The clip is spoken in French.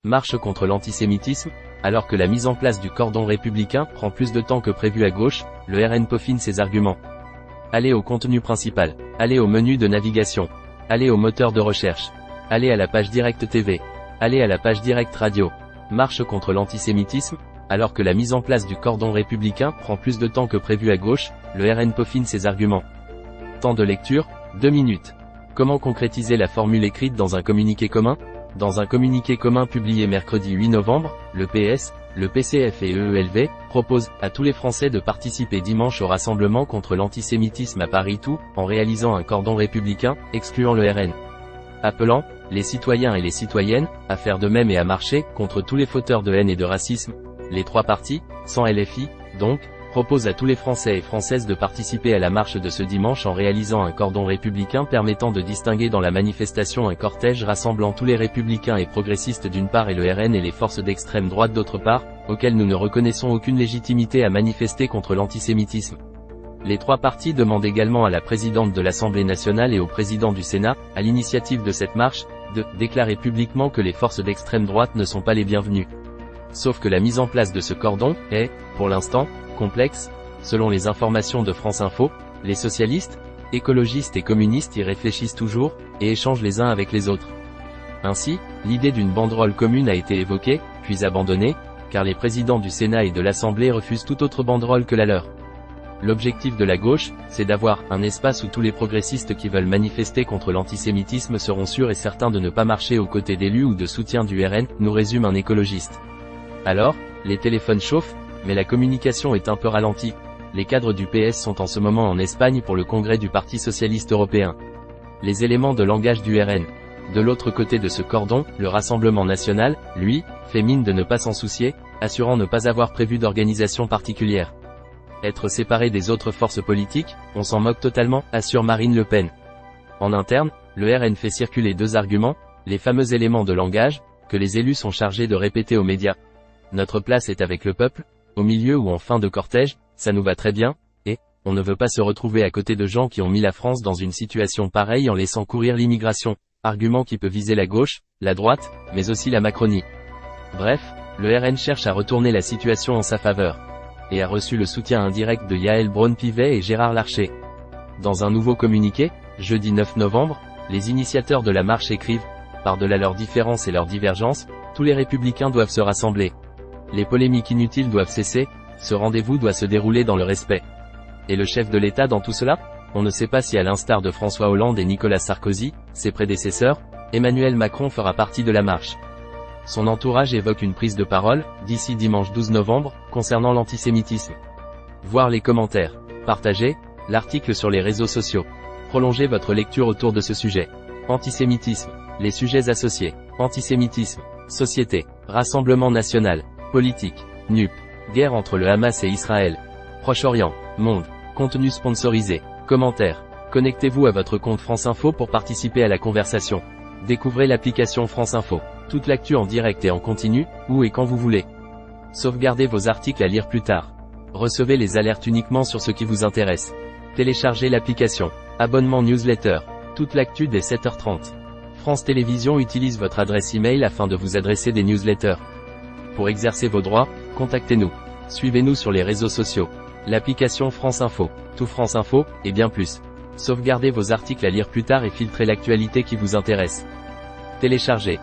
Marche contre l'antisémitisme. Alors que la mise en place du cordon républicain prend plus de temps que prévu à gauche, le RN peaufine ses arguments. Allez au contenu principal. Allez au menu de navigation. Allez au moteur de recherche. Allez à la page Direct TV. Allez à la page Direct Radio. Marche contre l'antisémitisme. Alors que la mise en place du cordon républicain prend plus de temps que prévu à gauche, le RN peaufine ses arguments. Temps de lecture, 2 minutes. Comment concrétiser la formule écrite dans un communiqué commun? Dans un communiqué commun publié mercredi 8 novembre, le PS, le PCF et EELV proposent à tous les Français de participer dimanche au rassemblement contre l'antisémitisme à Paris tout, en réalisant un cordon républicain, excluant le RN. Appelant les citoyens et les citoyennes à faire de même et à marcher contre tous les fauteurs de haine et de racisme. Les trois partis, sans LFI, donc, proposent à tous les Français et Françaises de participer à la marche de ce dimanche en réalisant un cordon républicain permettant de distinguer dans la manifestation un cortège rassemblant tous les républicains et progressistes d'une part et le RN et les forces d'extrême droite d'autre part, auxquels nous ne reconnaissons aucune légitimité à manifester contre l'antisémitisme. Les trois partis demandent également à la présidente de l'Assemblée nationale et au président du Sénat, à l'initiative de cette marche, de déclarer publiquement que les forces d'extrême droite ne sont pas les bienvenues. Sauf que la mise en place de ce cordon est, pour l'instant, complexe. Selon les informations de France Info, les socialistes, écologistes et communistes y réfléchissent toujours, et échangent les uns avec les autres. Ainsi, l'idée d'une banderole commune a été évoquée, puis abandonnée, car les présidents du Sénat et de l'Assemblée refusent toute autre banderole que la leur. L'objectif de la gauche, c'est d'avoir un espace où tous les progressistes qui veulent manifester contre l'antisémitisme seront sûrs et certains de ne pas marcher aux côtés d'élus ou de soutien du RN, nous résume un écologiste. Alors, les téléphones chauffent, mais la communication est un peu ralentie. Les cadres du PS sont en ce moment en Espagne pour le congrès du Parti socialiste européen. Les éléments de langage du RN. De l'autre côté de ce cordon, le Rassemblement national, lui, fait mine de ne pas s'en soucier, assurant ne pas avoir prévu d'organisation particulière. Être séparé des autres forces politiques, on s'en moque totalement, assure Marine Le Pen. En interne, le RN fait circuler deux arguments, les fameux éléments de langage, que les élus sont chargés de répéter aux médias. Notre place est avec le peuple, au milieu ou en fin de cortège, ça nous va très bien, et on ne veut pas se retrouver à côté de gens qui ont mis la France dans une situation pareille en laissant courir l'immigration, argument qui peut viser la gauche, la droite, mais aussi la Macronie. Bref, le RN cherche à retourner la situation en sa faveur, et a reçu le soutien indirect de Yael Braun-Pivet et Gérard Larcher. Dans un nouveau communiqué, jeudi 9 novembre, les initiateurs de la marche écrivent, par-delà leurs différences et leurs divergences, tous les républicains doivent se rassembler. Les polémiques inutiles doivent cesser, ce rendez-vous doit se dérouler dans le respect. Et le chef de l'État dans tout cela? On ne sait pas si à l'instar de François Hollande et Nicolas Sarkozy, ses prédécesseurs, Emmanuel Macron fera partie de la marche. Son entourage évoque une prise de parole, d'ici dimanche 12 novembre, concernant l'antisémitisme. Voir les commentaires. Partagez l'article sur les réseaux sociaux. Prolongez votre lecture autour de ce sujet. Antisémitisme. Les sujets associés. Antisémitisme. Société. Rassemblement national. Politique. NUP. Guerre entre le Hamas et Israël. Proche-Orient. Monde. Contenu sponsorisé. Commentaires. Connectez-vous à votre compte France Info pour participer à la conversation. Découvrez l'application France Info. Toute l'actu en direct et en continu, où et quand vous voulez. Sauvegardez vos articles à lire plus tard. Recevez les alertes uniquement sur ce qui vous intéresse. Téléchargez l'application. Abonnement newsletter. Toute l'actu dès 7h30. France Télévisions utilise votre adresse email afin de vous adresser des newsletters. Pour exercer vos droits, contactez-nous. Suivez-nous sur les réseaux sociaux. L'application France Info, tout France Info, et bien plus. Sauvegardez vos articles à lire plus tard et filtrez l'actualité qui vous intéresse. Téléchargez.